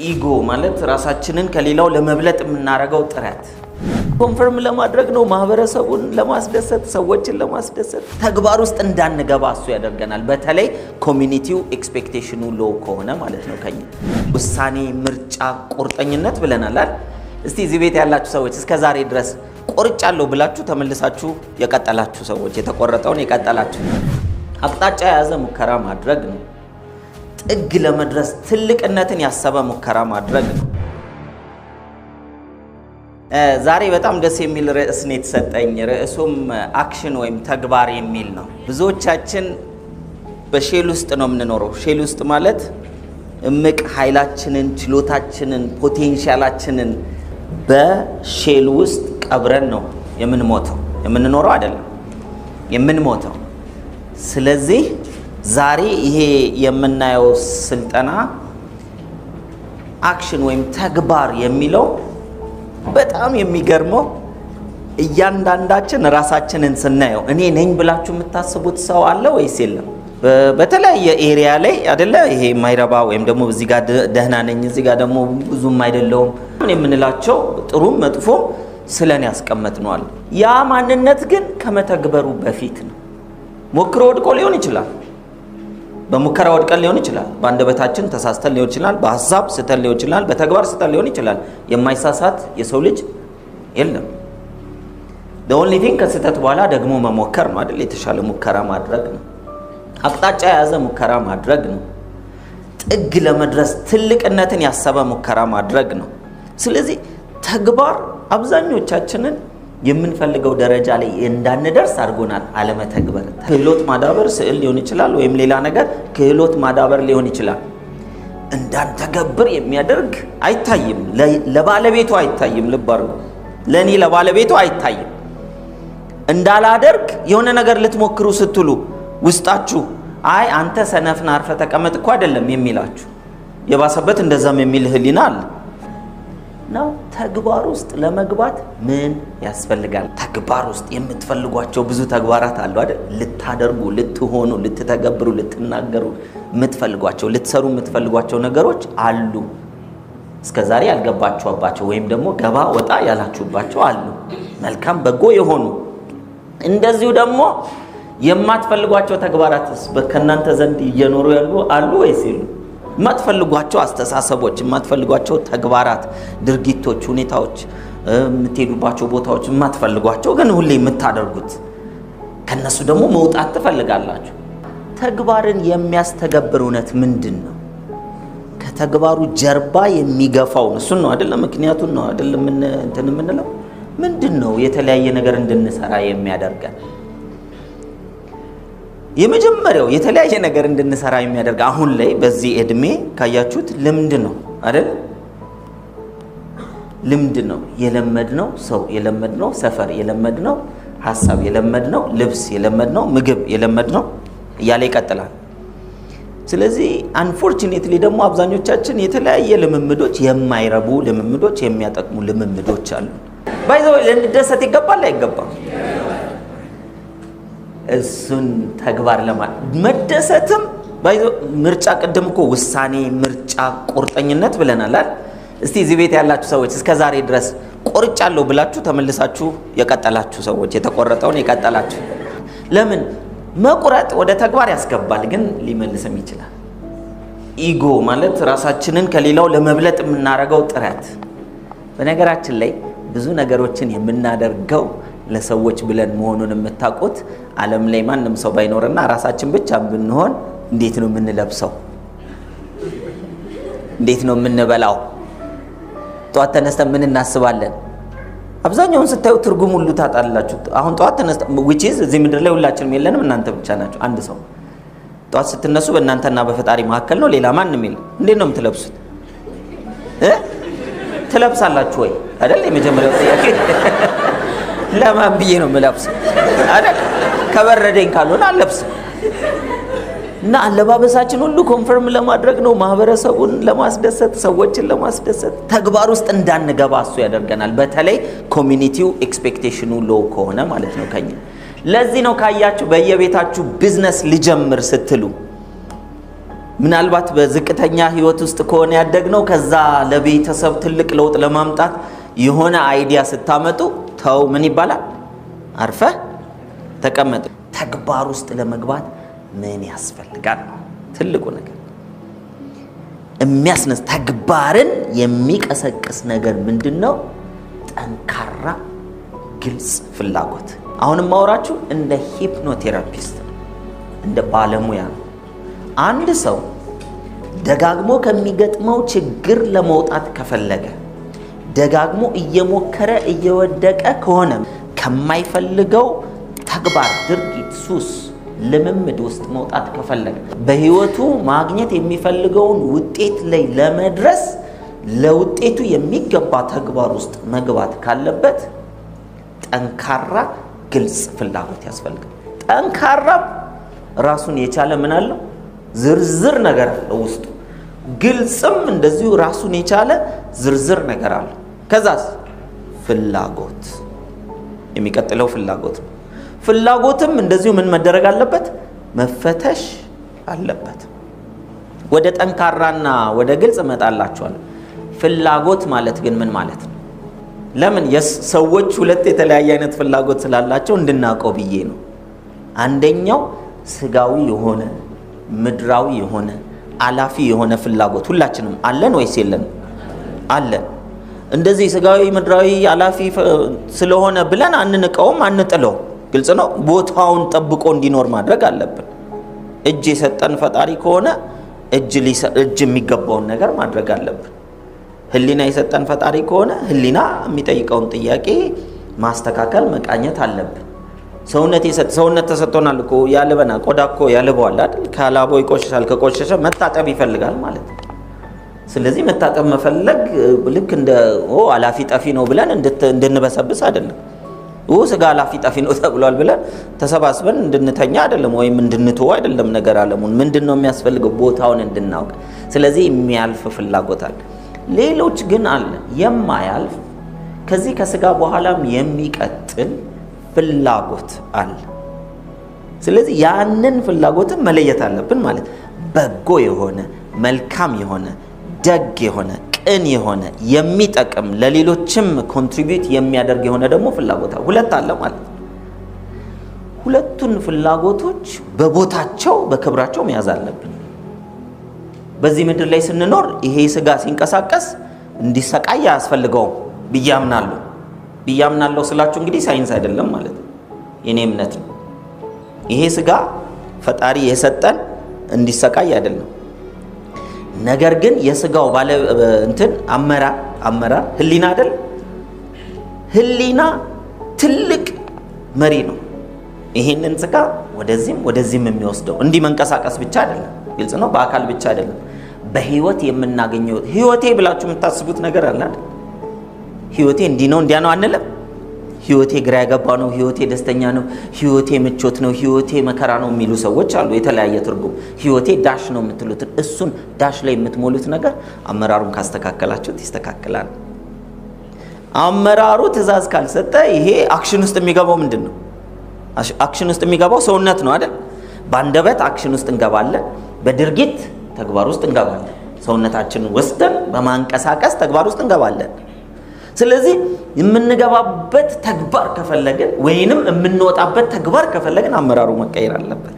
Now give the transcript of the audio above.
ኢጎ ማለት ራሳችንን ከሌላው ለመብለጥ የምናረጋው ጥረት ኮንፈርም ለማድረግ ነው። ማህበረሰቡን ለማስደሰት፣ ሰዎችን ለማስደሰት ተግባር ውስጥ እንዳንገባ እሱ ያደርገናል። በተለይ ኮሚኒቲው ኤክስፔክቴሽኑ ሎው ከሆነ ማለት ነው። ከኛ ውሳኔ፣ ምርጫ፣ ቁርጠኝነት ብለናል አይደል? እስቲ እዚህ ቤት ያላችሁ ሰዎች እስከ ዛሬ ድረስ ቆርጫለሁ ብላችሁ ተመልሳችሁ የቀጠላችሁ ሰዎች፣ የተቆረጠውን የቀጠላችሁ አቅጣጫ የያዘ ሙከራ ማድረግ ነው። ጥግ ለመድረስ ትልቅነትን ያሰበ ሙከራ ማድረግ ነው። ዛሬ በጣም ደስ የሚል ርዕስ ነው የተሰጠኝ። ርዕሱም አክሽን ወይም ተግባር የሚል ነው። ብዙዎቻችን በሼል ውስጥ ነው የምንኖረው። ሼል ውስጥ ማለት እምቅ ኃይላችንን፣ ችሎታችንን፣ ፖቴንሻላችንን በሼል ውስጥ ቀብረን ነው የምንሞተው። የምንኖረው አይደለም፣ የምንሞተው። ስለዚህ ዛሬ ይሄ የምናየው ስልጠና አክሽን ወይም ተግባር የሚለው በጣም የሚገርመው እያንዳንዳችን ራሳችንን ስናየው እኔ ነኝ ብላችሁ የምታስቡት ሰው አለ ወይስ የለም? በተለያየ ኤሪያ ላይ አይደለ? ይሄ የማይረባ ወይም ደግሞ እዚህ ጋር ደህና ነኝ፣ እዚህ ጋር ደግሞ ብዙም አይደለውም የምንላቸው ጥሩም መጥፎም ስለኔ ያስቀመጥነዋል። ያ ማንነት ግን ከመተግበሩ በፊት ነው። ሞክሮ ወድቆ ሊሆን ይችላል። በሙከራ ወድቀን ሊሆን ይችላል። በአንደበታችን ተሳስተን ሊሆን ይችላል። በሐሳብ ስተን ሊሆን ይችላል። በተግባር ስተን ሊሆን ይችላል። የማይሳሳት የሰው ልጅ የለም። the only thing ከስተት በኋላ ደግሞ መሞከር ነው አይደል? የተሻለ ሙከራ ማድረግ ነው። አቅጣጫ የያዘ ሙከራ ማድረግ ነው። ጥግ ለመድረስ ትልቅነትን ያሰበ ሙከራ ማድረግ ነው። ስለዚህ ተግባር አብዛኞቻችንን የምንፈልገው ደረጃ ላይ እንዳንደርስ አድርጎናል። አለመተግበር፣ ክህሎት ማዳበር፣ ስዕል ሊሆን ይችላል ወይም ሌላ ነገር ክህሎት ማዳበር ሊሆን ይችላል። እንዳንተገብር የሚያደርግ አይታይም፣ ለባለቤቱ አይታይም። ልብ አድርጉ፣ ለኔ ለባለቤቱ አይታይም። እንዳላደርግ የሆነ ነገር ልትሞክሩ ስትሉ ውስጣችሁ አይ አንተ ሰነፍና አርፈ ተቀመጥ እኮ አይደለም የሚላችሁ፣ የባሰበት እንደዛም የሚል ህሊና አለ ነው። ተግባር ውስጥ ለመግባት ምን ያስፈልጋል? ተግባር ውስጥ የምትፈልጓቸው ብዙ ተግባራት አሉ አይደል? ልታደርጉ፣ ልትሆኑ፣ ልትተገብሩ፣ ልትናገሩ የምትፈልጓቸው፣ ልትሰሩ የምትፈልጓቸው ነገሮች አሉ። እስከዛሬ ያልገባችሁባቸው ወይም ደግሞ ገባ ወጣ ያላችሁባቸው አሉ። መልካም በጎ የሆኑ እንደዚሁ ደግሞ የማትፈልጓቸው ተግባራትስ ከእናንተ ዘንድ እየኖሩ ያሉ አሉ ወይስ የሉ? የማትፈልጓቸው አስተሳሰቦች፣ የማትፈልጓቸው ተግባራት፣ ድርጊቶች፣ ሁኔታዎች፣ የምትሄዱባቸው ቦታዎች የማትፈልጓቸው ግን ሁሌ የምታደርጉት ከነሱ ደግሞ መውጣት ትፈልጋላችሁ። ተግባርን የሚያስተገብር እውነት ምንድን ነው? ከተግባሩ ጀርባ የሚገፋው እሱን ነው አይደለም? ምክንያቱን ነው አይደለም? እንትን የምንለው ምንድን ነው? የተለያየ ነገር እንድንሰራ የሚያደርገን የመጀመሪያው የተለያየ ነገር እንድንሰራ የሚያደርግ አሁን ላይ በዚህ እድሜ ካያችሁት ልምድ ነው አይደል? ልምድ ነው። የለመድነው ሰው፣ የለመድነው ሰፈር፣ የለመድነው ሐሳብ፣ የለመድነው ልብስ፣ የለመድነው ምግብ፣ የለመድነው እያለ ይቀጥላል። ስለዚህ አንፎርቹኔትሊ ደግሞ አብዛኞቻችን የተለያየ ልምምዶች፣ የማይረቡ ልምምዶች፣ የሚያጠቅሙ ልምምዶች አሉ። ባይዘው ልንደሰት ይገባል አይገባም? እሱን ተግባር መደሰትም ምርጫ፣ ቅድም እኮ ውሳኔ፣ ምርጫ፣ ቁርጠኝነት ብለናል አይደል? እስቲ እዚህ ቤት ያላችሁ ሰዎች እስከ ዛሬ ድረስ ቆርጫለሁ ብላችሁ ተመልሳችሁ የቀጠላችሁ ሰዎች፣ የተቆረጠውን የቀጠላችሁ። ለምን? መቁረጥ ወደ ተግባር ያስገባል፣ ግን ሊመልስም ይችላል። ኢጎ ማለት ራሳችንን ከሌላው ለመብለጥ የምናረገው ጥረት። በነገራችን ላይ ብዙ ነገሮችን የምናደርገው ለሰዎች ብለን መሆኑን የምታውቁት ዓለም ላይ ማንም ሰው ባይኖርና ራሳችን ብቻ ብንሆን እንዴት ነው የምንለብሰው? እንዴት ነው የምንበላው? ጠዋት ተነስተን ምን እናስባለን? አብዛኛውን ስታዩ ትርጉም ሁሉ ታጣላችሁ። አሁን ጠዋት ተነስተን which is እዚህ ምድር ላይ ሁላችንም የለንም፣ እናንተ ብቻ ናችሁ። አንድ ሰው ጠዋት ስትነሱ በእናንተና በፈጣሪ መካከል ነው፣ ሌላ ማንም የለም። እንዴት ነው የምትለብሱት? ትለብሳላችሁ ወይ አይደል? የመጀመሪያው ጥያቄ ለማን ብዬ ነው የምለብሰው አይደል? ከበረደኝ ካልሆነ አልለብስም። እና አለባበሳችን ሁሉ ኮንፈርም ለማድረግ ነው፣ ማህበረሰቡን ለማስደሰት፣ ሰዎችን ለማስደሰት ተግባር ውስጥ እንዳንገባ እሱ ያደርገናል። በተለይ ኮሚኒቲው ኤክስፔክቴሽኑ ሎው ከሆነ ማለት ነው ከኛ። ለዚህ ነው ካያችሁ በየቤታችሁ ቢዝነስ ልጀምር ስትሉ ምናልባት በዝቅተኛ ህይወት ውስጥ ከሆነ ያደግነው ከዛ ለቤተሰብ ትልቅ ለውጥ ለማምጣት የሆነ አይዲያ ስታመጡ ተው ምን ይባላል? አርፈህ ተቀመጥ። ተግባር ውስጥ ለመግባት ምን ያስፈልጋል? ትልቁ ነገር የሚያስነስ ተግባርን የሚቀሰቅስ ነገር ምንድነው? ጠንካራ ግልጽ ፍላጎት። አሁንም ማውራችሁ እንደ ሂፕኖቴራፒስት እንደ ባለሙያ ነው። አንድ ሰው ደጋግሞ ከሚገጥመው ችግር ለመውጣት ከፈለገ ደጋግሞ እየሞከረ እየወደቀ ከሆነ ከማይፈልገው ተግባር፣ ድርጊት፣ ሱስ፣ ልምምድ ውስጥ መውጣት ከፈለገ በህይወቱ ማግኘት የሚፈልገውን ውጤት ላይ ለመድረስ ለውጤቱ የሚገባ ተግባር ውስጥ መግባት ካለበት ጠንካራ ግልጽ ፍላጎት ያስፈልጋል። ጠንካራ ራሱን የቻለ ምን አለው? ዝርዝር ነገር አለው ውስጡ። ግልጽም እንደዚሁ ራሱን የቻለ ዝርዝር ነገር አለው። ከዛስ ፍላጎት፣ የሚቀጥለው ፍላጎት ነው። ፍላጎትም እንደዚሁ ምን መደረግ አለበት? መፈተሽ አለበት። ወደ ጠንካራና ወደ ግልጽ እመጣላችኋለሁ። ፍላጎት ማለት ግን ምን ማለት ነው? ለምን ሰዎች ሁለት የተለያየ አይነት ፍላጎት ስላላቸው እንድናውቀው ብዬ ነው። አንደኛው ስጋዊ የሆነ ምድራዊ የሆነ አላፊ የሆነ ፍላጎት ሁላችንም አለን ወይስ የለን? አለን። እንደዚህ ስጋዊ ምድራዊ አላፊ ስለሆነ ብለን አንንቀውም፣ አንጥለው። ግልጽ ነው። ቦታውን ጠብቆ እንዲኖር ማድረግ አለብን። እጅ የሰጠን ፈጣሪ ከሆነ እጅ የሚገባውን ነገር ማድረግ አለብን። ህሊና የሰጠን ፈጣሪ ከሆነ ህሊና የሚጠይቀውን ጥያቄ ማስተካከል መቃኘት አለብን። ሰውነት ተሰጥቶናል እኮ ያልበና ቆዳ እኮ ያልበዋል አይደል? ካላቦ ይቆሽሻል፣ ከቆሸሸ መታጠብ ይፈልጋል ማለት ነው። ስለዚህ መታጠብ መፈለግ ልክ እንደ አላፊ ጠፊ ነው ብለን እንድንበሰብስ አይደለም። ስጋ አላፊ ጠፊ ነው ተብሏል ብለን ተሰባስበን እንድንተኛ አይደለም፣ ወይም እንድንተው አይደለም። ነገር አለሙን ምንድነው የሚያስፈልገው? ቦታውን እንድናውቅ። ስለዚህ የሚያልፍ ፍላጎት አለ። ሌሎች ግን አለ የማያልፍ ከዚህ ከስጋ በኋላም የሚቀጥል ፍላጎት አለ። ስለዚህ ያንን ፍላጎትን መለየት አለብን ማለት በጎ የሆነ መልካም የሆነ ደግ የሆነ ቅን የሆነ የሚጠቅም ለሌሎችም ኮንትሪቢዩት የሚያደርግ የሆነ ደግሞ ፍላጎት ሁለት አለ ማለት ነው። ሁለቱን ፍላጎቶች በቦታቸው በክብራቸው መያዝ አለብን። በዚህ ምድር ላይ ስንኖር ይሄ ስጋ ሲንቀሳቀስ እንዲሰቃይ አያስፈልገውም ብያምናለሁ ስላችሁ እንግዲህ ሳይንስ አይደለም ማለት ነው፣ የኔ እምነት ነው። ይሄ ስጋ ፈጣሪ የሰጠን እንዲሰቃይ አይደለም። ነገር ግን የስጋው ባለ አመራር ህሊና አይደል? ህሊና ትልቅ መሪ ነው። ይሄንን ስጋ ወደዚህም የሚወስደው እንዲህ መንቀሳቀስ ብቻ አይደለም። ግልጽ ነው። በአካል ብቻ አይደለም፣ በህይወት የምናገኘው ህይወቴ ብላችሁ የምታስቡት ነገር አለ አይደል? ህይወቴ እንዲህ ነው እንዲያ ነው አንልም። ህይወቴ ግራ ያገባ ነው፣ ህይወቴ ደስተኛ ነው፣ ህይወቴ ምቾት ነው፣ ህይወቴ መከራ ነው የሚሉ ሰዎች አሉ። የተለያየ ትርጉም። ህይወቴ ዳሽ ነው የምትሉት እሱን ዳሽ ላይ የምትሞሉት ነገር አመራሩን ካስተካከላችሁት ይስተካከላል። አመራሩ ትእዛዝ ካልሰጠ ይሄ አክሽን ውስጥ የሚገባው ምንድን ነው? አክሽን ውስጥ የሚገባው ሰውነት ነው አይደል? በአንደበት አክሽን ውስጥ እንገባለን፣ በድርጊት ተግባር ውስጥ እንገባለን። ሰውነታችንን ወስደን በማንቀሳቀስ ተግባር ውስጥ እንገባለን። ስለዚህ የምንገባበት ተግባር ከፈለግን ወይንም የምንወጣበት ተግባር ከፈለግን አመራሩ መቀየር አለበት።